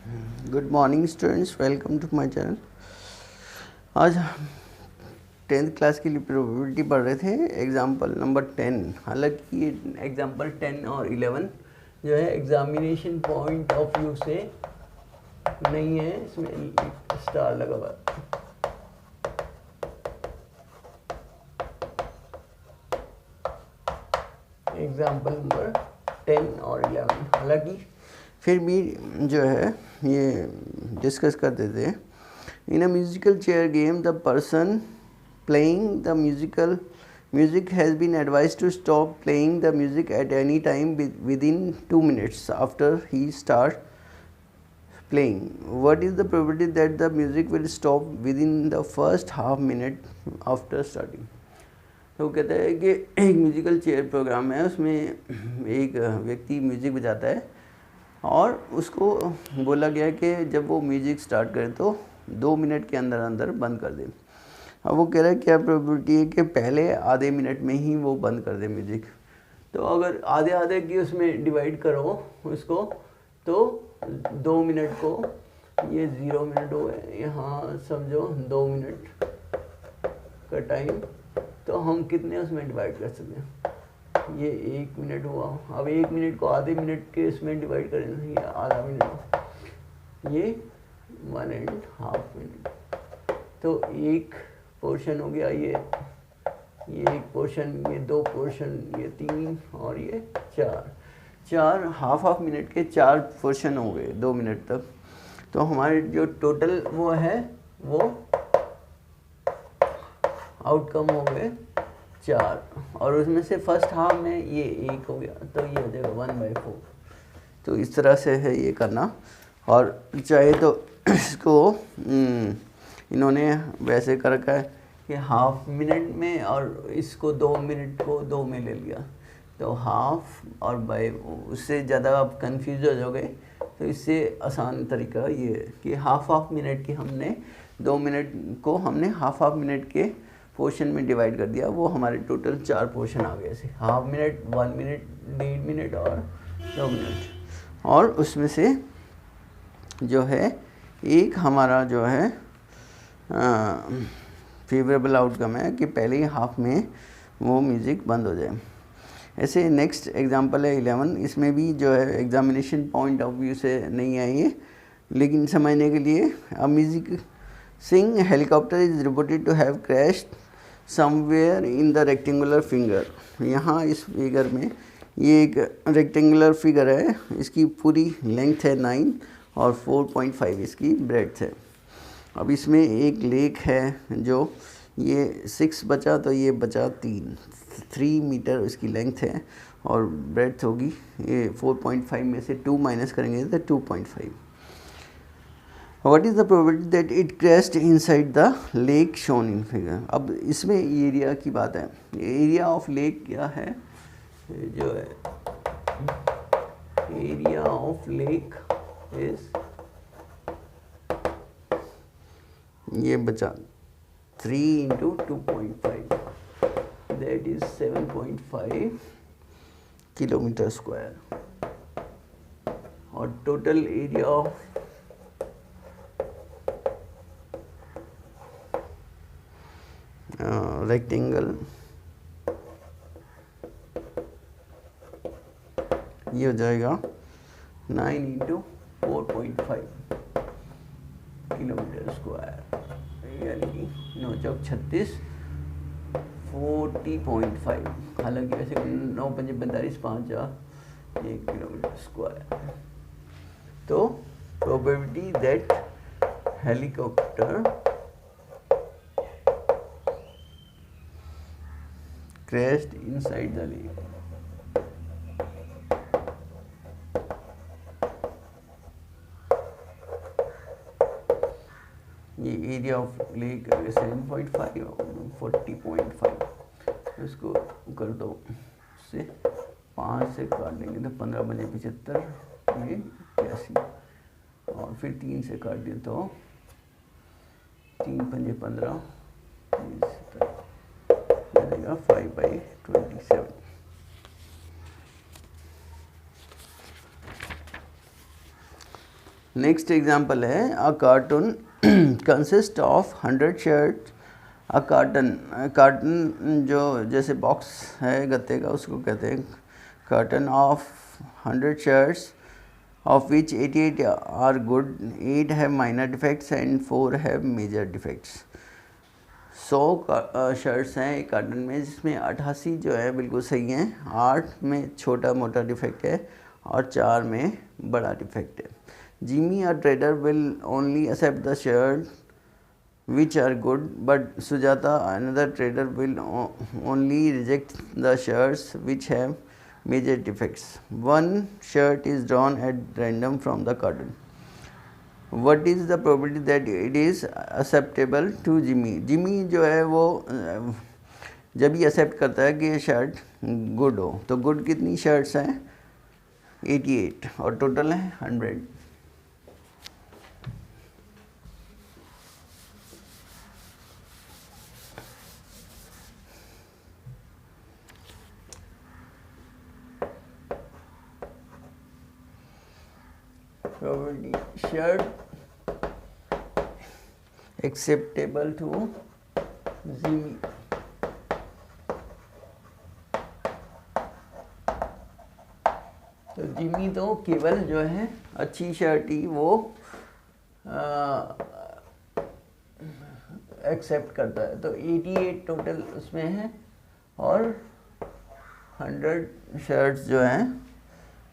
Good morning students, welcome to my channel. आज 10th class के लिए प्रोबेबिलिटी पढ़ रहे थे, एग्जाम्पल नंबर 10। हालांकि ये एग्जाम्पल 10 और 11 जो है एग्जामिनेशन पॉइंट ऑफ व्यू से नहीं है, इसमें स्टार लगा हुआ है। एग्जाम्पल नंबर 10 और 11 हालांकि फिर भी जो है ये डिस्कस कर देते हैं। In a musical chair game the person playing the music has been advised to stop playing the music at any time within 2 minutes after he starts playing. What is the probability that the music will stop within the first half minute after starting? तो कहता है कि एक musical chair programme है, उसमें एक व्यक्ति music बजाता है और उसको बोला गया कि जब वो म्यूज़िक स्टार्ट करे तो 2 मिनट के अंदर अंदर बंद कर दे। अब वो कह रहा है क्या प्रोबेबिलिटी है कि पहले आधे मिनट में ही वो बंद कर दे म्यूज़िक। तो अगर आधे आधे की उसमें डिवाइड करो उसको, तो 2 मिनट को ये 0 मिनट हो गए, यहाँ समझो 2 मिनट का टाइम, तो हम कितने उसमें डिवाइड कर सकते हैं? ये 1 मिनट हुआ। अब 1 मिनट को आधे मिनट के इसमें डिवाइड करें, ये आधा मिनट, ये 1.5 मिनट। तो एक पोर्शन हो गया, ये एक पोर्शन, ये 2 पोर्शन, ये 3 और ये 4 हाफ मिनट के 4 पोर्शन हो गए 2 मिनट तक। तो हमारे जो टोटल वो है वो आउटकम हो गए 4, और उसमें से फर्स्ट हाफ में ये 1 हो गया, तो ये हो जाएगा 1/4। तो इस तरह से है ये करना। और चाहे तो इसको इन्होंने वैसे कर रखा है कि हाफ मिनट में, और इसको 2 मिनट को 2 में ले लिया, तो हाफ और बाय, उससे ज़्यादा आप कंफ्यूज हो जाओगे। तो इससे आसान तरीका ये है कि हाफ मिनट की हमने 2 मिनट को हमने हाफ मिनट के पोर्शन में डिवाइड कर दिया, वो हमारे टोटल 4 पोर्शन आ गए ऐसे, हाफ मिनट, 1 मिनट, 1.5 मिनट और 2 मिनट। और उसमें से जो है एक हमारा जो है फेवरेबल आउटकम है कि पहले ही हाफ में वो म्यूज़िक बंद हो जाए। ऐसे नेक्स्ट एग्जांपल है 11। इसमें भी जो है एग्जामिनेशन पॉइंट ऑफ व्यू से नहीं आई है, लेकिन समझने के लिए a music sing helicopter is reported to have crashed somewhere in the rectangular figure. यहाँ इस फिगर में ये एक रेक्टेंगुलर फिगर है, इसकी पूरी लेंथ है 9 और 4.5 इसकी ब्रेड्थ है। अब इसमें एक लेक है जो ये 6 बचा, तो ये बचा 3 मीटर इसकी लेंथ है, और ब्रेड्थ होगी ये 4.5 में से 2 माइनस करेंगे तो 2.5। What is the probability that it crashed inside the lake shown in figure? अब इसमें एरिया की बात है। एरिया ऑफ लेक क्या है? जो है एरिया ऑफ लेक इज, ये बचा 3 × 2.5, that is 7.5 किलोमीटर स्क्वायर। और टोटल एरिया ऑफ रेक्टेंगल ये हो जाएगा 9 × 4.5 किलोमीटर स्क्वायर, यानी कि 9 चौक 36, 40.5। हालांकि वैसे 9 पंजे 45, 5 1 किलोमीटर स्क्वायर। तो probability that helicopter crashed inside the lake. ये एरिया ऑफ लेक 7.5 और 40.5, इसको कर दो, से 5 से काट देंगे तो 15 बजे 75, ये 81, और फिर 3 से काट दिया तो 3 पंजे 15, 5/27। नेक्स्ट एग्जांपल है a cartoon consist of 100 shirt. A carton जो जैसे बॉक्स है गत्ते का उसको कहते हैं carton of 100 shirts of which 88 are good, 8 have minor defects and 4 have major defects। 100 shirts हैं एक कार्टन में जिसमें 88 जो है बिल्कुल सही हैं, 8 में छोटा मोटा डिफेक्ट है और 4 में बड़ा डिफेक्ट है। Jimmy a trader will only accept the shirt which are good, but Sujata another trader will only reject the shirts which have major defects। One shirt is drawn at random from the carton। What is the probability that it is acceptable to Jimmy? Jimmy जो है वो जब ही accept करता है कि ये shirt good हो, तो गुड कितनी शर्ट्स हैं 88 और टोटल है 100। probability shirt acceptable to Jimmy। तो जिमी तो केवल जो है अच्छी शर्ट ही वो एक्सेप्ट करता है। तो 88 टोटल उसमें है और 100 शर्ट्स जो हैं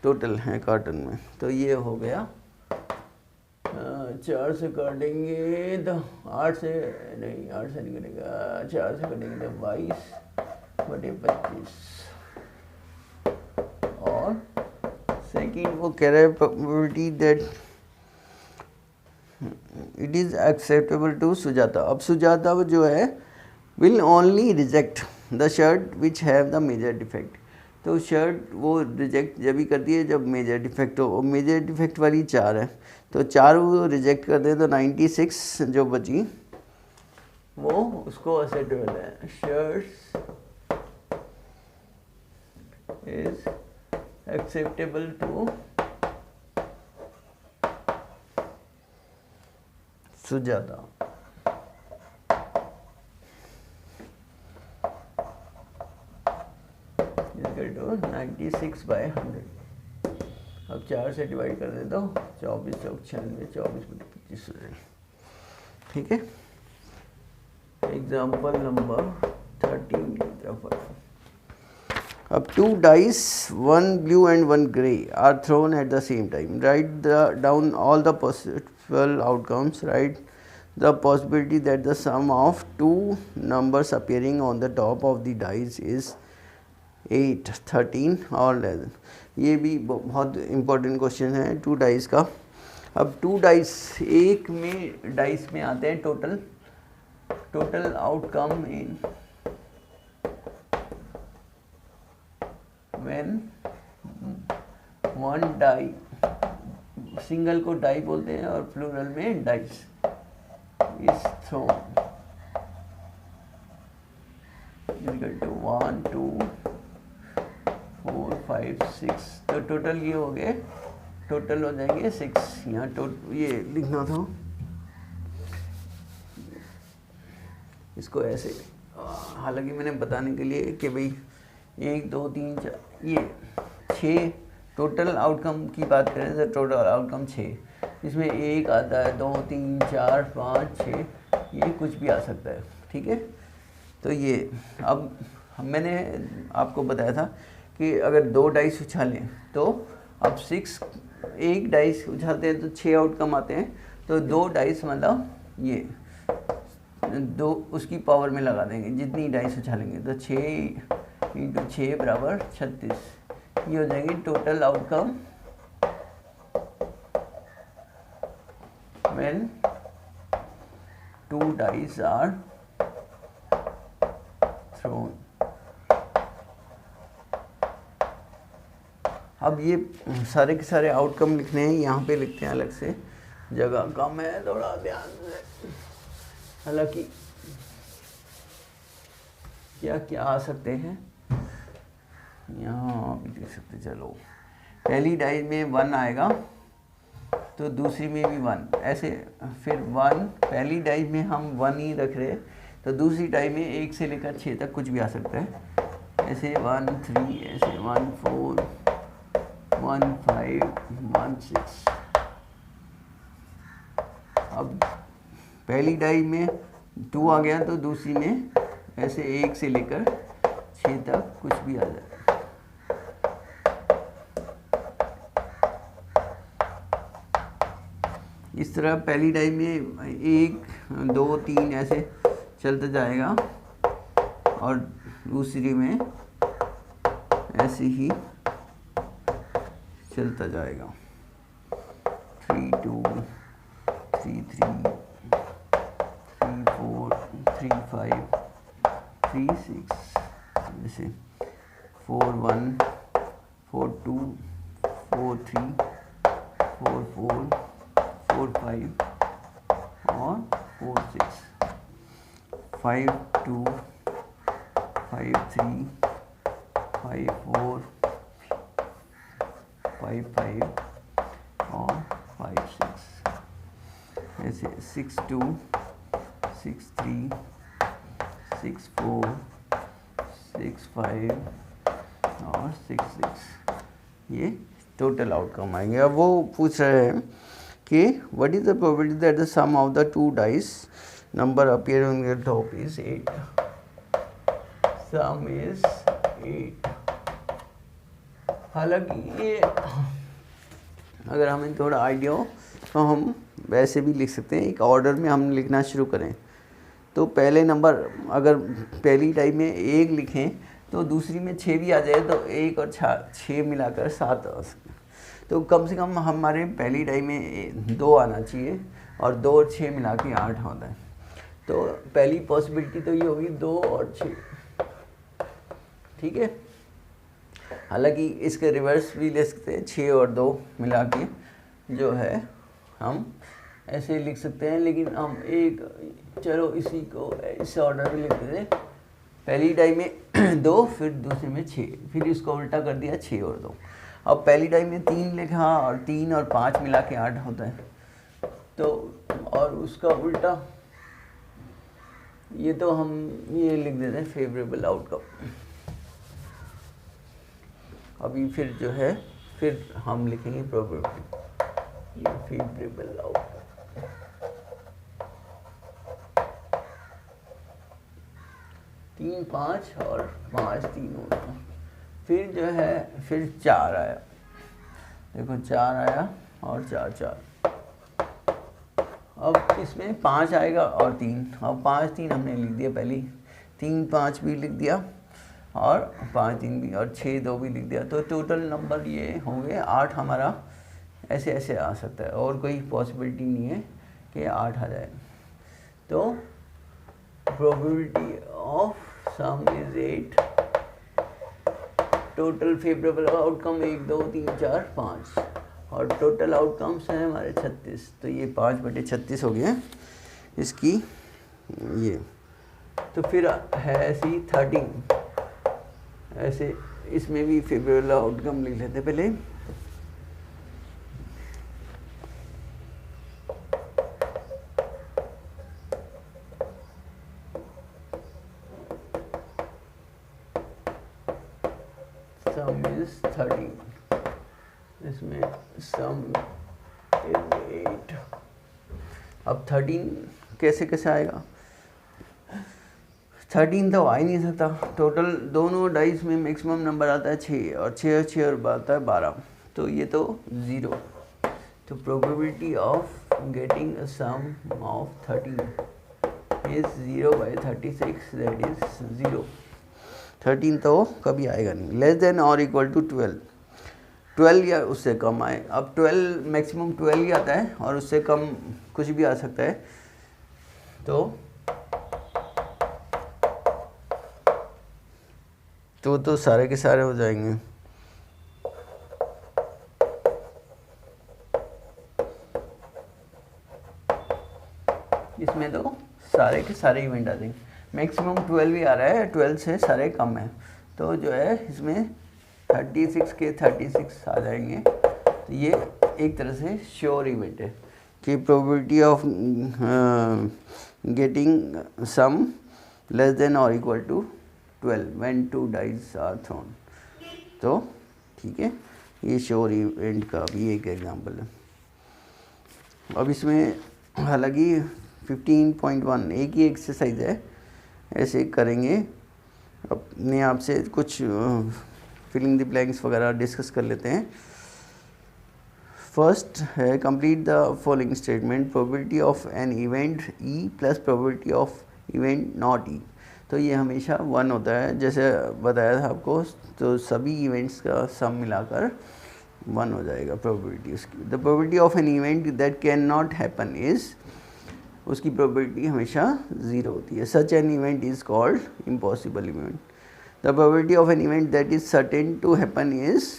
टोटल हैं कार्टन में। तो ये हो गया 4 से काटेंगे तो 8 से नहीं, 8 से नहीं कटेगा, 4 से कटेंगे तो 22/25 और सेकेंड वो कह रहे हैं probability that it is acceptable to Sujata. अब सुजाता जो है will only reject the shirt which have the major defect. तो शर्ट वो रिजेक्ट जब भी करती है जब मेजर डिफेक्ट हो, मेजर डिफेक्ट वाली 4 है तो 4 वो रिजेक्ट कर दे तो 96 जो बची वो उसको एक्सेप्टेबल है। Shirts is acceptable to Sujata. तो 96/100। अब 4 से डिवाइड कर दे तो 24 चौक 96, 24/25 हो जाएगा। ठीक है। Example number 13। अब 2 dice, 1 blue and 1 gray are thrown at the same time। Write down all the possible outcomes। Write the possibility that the sum of 2 numbers appearing on the top of the dice is 8, 13 और 11। ये भी बहुत important question है 2 dice का। अब 2 dice एक में dice में आते हैं total outcome in when 1 die, single को डाई बोलते हैं और प्लूरल में dice is thrown equal to 1 2 4 5 6। तो टोटल ये हो गए, टोटल हो जाएंगे 6। यहाँ ये लिखना था इसको ऐसे, हालांकि मैंने बताने के लिए कि भाई 1 2 3 4 ये 6 टोटल आउटकम की बात करें तो टोटल आउटकम 6, इसमें 1 आता है, 2 3 4 5 6, ये कुछ भी आ सकता है। ठीक है। तो ये अब मैंने आपको बताया था कि अगर 2 डाइस उछालें तो अब 6, 1 डाइस उछालते हैं तो 6 आउटकम आते हैं। तो 2 डाइस मतलब ये 2 उसकी पावर में लगा देंगे जितनी डाइस उछालेंगे। तो 6 × 6 = 36। ये हो जाएंगे total outcome when 2 dice are thrown. अब ये सारे के सारे आउटकम लिखने हैं, यहाँ पे लिखते हैं, अलग से जगह कम है थोड़ा ध्यान से। हालांकि क्या क्या आ सकते हैं यहाँ भी लिख सकते। चलो पहली डाई में 1 आएगा, तो दूसरी में भी 1 ऐसे। फिर 1 पहली डाई में हम 1 ही रख रहे, तो दूसरी डाई में 1 से लेकर 6 तक कुछ भी आ सकता है। ऐसे 1 3, ऐसे 1 4, 1 5, 1 6। अब पहली डाई में 2 आ गया, तो दूसरी में ऐसे 1 से लेकर 6 तक कुछ भी आ जाए। इस तरह पहली डाई में 1 2 3 ऐसे चलता जाएगा, और दूसरी में ऐसे ही चलता जाएगा। 3 2 3 3 3 4 3 5 3 6, जैसे 4 1 4 2 4 3 4 4 4 5 और 4 6 5 2 5 3 5 4 5 5 और 5 6, ऐसे 6 2 6 3 6 4 6 5 और 6 6, ये टोटल आउटकम आएंगे। अब वो पूछ रहे हैं कि what is the probability that the sum of the 2 dice number appear on the top is 8। Sum is 8। हालांकि ये अगर हमें थोड़ा आइडिया हो तो हम वैसे भी लिख सकते हैं, एक ऑर्डर में हम लिखना शुरू करें। तो पहले नंबर अगर पहली डाई में 1 लिखें तो दूसरी में 6 भी आ जाए, तो 1 और 6 मिलाकर 7 आ सकते। तो कम से कम हमारे पहली डाई में 2 आना चाहिए, और 2 और 6 मिला के 8 होता है। तो पहली पॉसिबिलिटी तो ये होगी 2 और 6, ठीक है। हालांकि इसके रिवर्स भी ले सकते हैं, 6 और 2 मिला के जो है हम ऐसे लिख सकते हैं, लेकिन हम चलो इसी को इस ऑर्डर में लिख देते हैं। पहली डाई में 2, फिर दूसरे में 6, फिर इसको उल्टा कर दिया 6 और 2। अब पहली डाई में 3 लिखा, और 3 और 5 मिला के 8 होता है। तो और उसका उल्टा ये तो हम ये लिख देते हैं फेवरेबल आउटकम। अभी फिर जो है फिर हम लिखेंगे प्रोबेबिलिटी, ये फेवरेबल आउटकम। 3 5 और 5 3 होगा। फिर जो है फिर 4 आया, देखो 4 आया और 4 4। अब इसमें 5 आएगा और 3, अब 5 3 हमने लिख दिया पहले, 3 5 भी लिख दिया, और 5 3 भी, और 6 2 भी लिख दिया। तो टोटल नंबर ये होंगे 8 हमारा ऐसे ऐसे आ सकता है, और कोई पॉसिबिलिटी नहीं है कि 8 आ जाए। तो probability of some is 8। Total favourable outcome 1 2 3 4 5, और टोटल आउटकम्स हैं हमारे 36। तो ये 5/36 हो गया इसकी ये। तो फिर है ऐसी 13, ऐसे इसमें भी फेवरेबल आउटकम लिख लेते पहले। सम इज 13, इसमें सम इज 8। अब 13 कैसे कैसे आएगा? 13 तो आ ही नहीं सकता। टोटल दोनों डाइस में मैक्सिमम नंबर आता है 6, और 6 और आता है 12, तो ये तो 0। तो probability of getting a sum of 13 is 0/36, that is 0। 13 तो कभी आएगा नहीं। लेस देन और इक्वल टू 12 या उससे कम आए। अब 12 मैक्सिमम 12 ही आता है, और उससे कम कुछ भी आ सकता है। तो सारे के सारे हो जाएंगे। इसमें तो सारे के सारे इवेंट आ जाएंगे। मैक्सिमम 12 ही आ रहा है, 12 से सारे कम है, तो जो है इसमें 36 के 36 आ जाएंगे। तो ये एक तरह से श्योर इवेंट है कि probability of getting sum less than और equal to 12 when 2 dice are thrown. तो ठीक है, ये श्योर इवेंट का भी एक एग्जांपल है। अब इसमें हालांकि 15.1 एक ही एक्सरसाइज है, ऐसे करेंगे। अपने आप से कुछ फिलिंग द ब्लैंक्स वगैरह डिस्कस कर लेते हैं। फर्स्ट है complete the following statement, probability of an event E plus probability of event not E. तो ये हमेशा 1 होता है, जैसे बताया था आपको। तो सभी इवेंट्स का सम मिलाकर 1 हो जाएगा प्रोबेबिलिटी उसकी। The probability of an event that can not happen is, उसकी प्रोबेबिलिटी हमेशा 0 होती है। Such an event is called impossible event. The probability of an event that is certain to happen is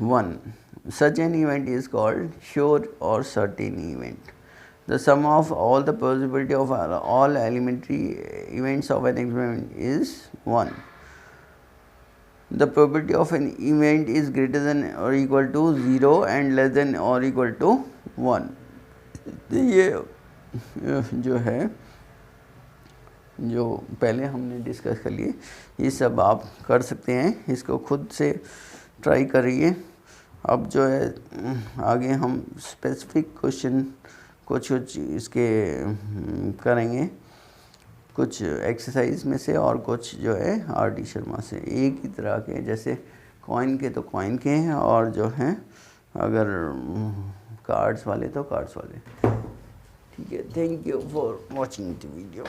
1. Such an event is called sure or certain event. The sum of all the possibility of all elementary events of an experiment is 1. The probability of an event is greater than or equal to 0 and less than or equal to 1. ये जो है, जो पहले हमने discuss कर लिए, ये सब आप कर सकते हैं, इसको खुद से ट्राई करिए। अब जो है आगे हम स्पेसिफिक क्वेश्चन कुछ इसके करेंगे, कुछ एक्सरसाइज में से और कुछ जो है आर.डी. शर्मा से। एक ही तरह के, जैसे कॉइन के तो कॉइन के हैं, और जो हैं अगर कार्ड्स वाले तो कार्ड्स वाले। ठीक है, thank you for watching the video.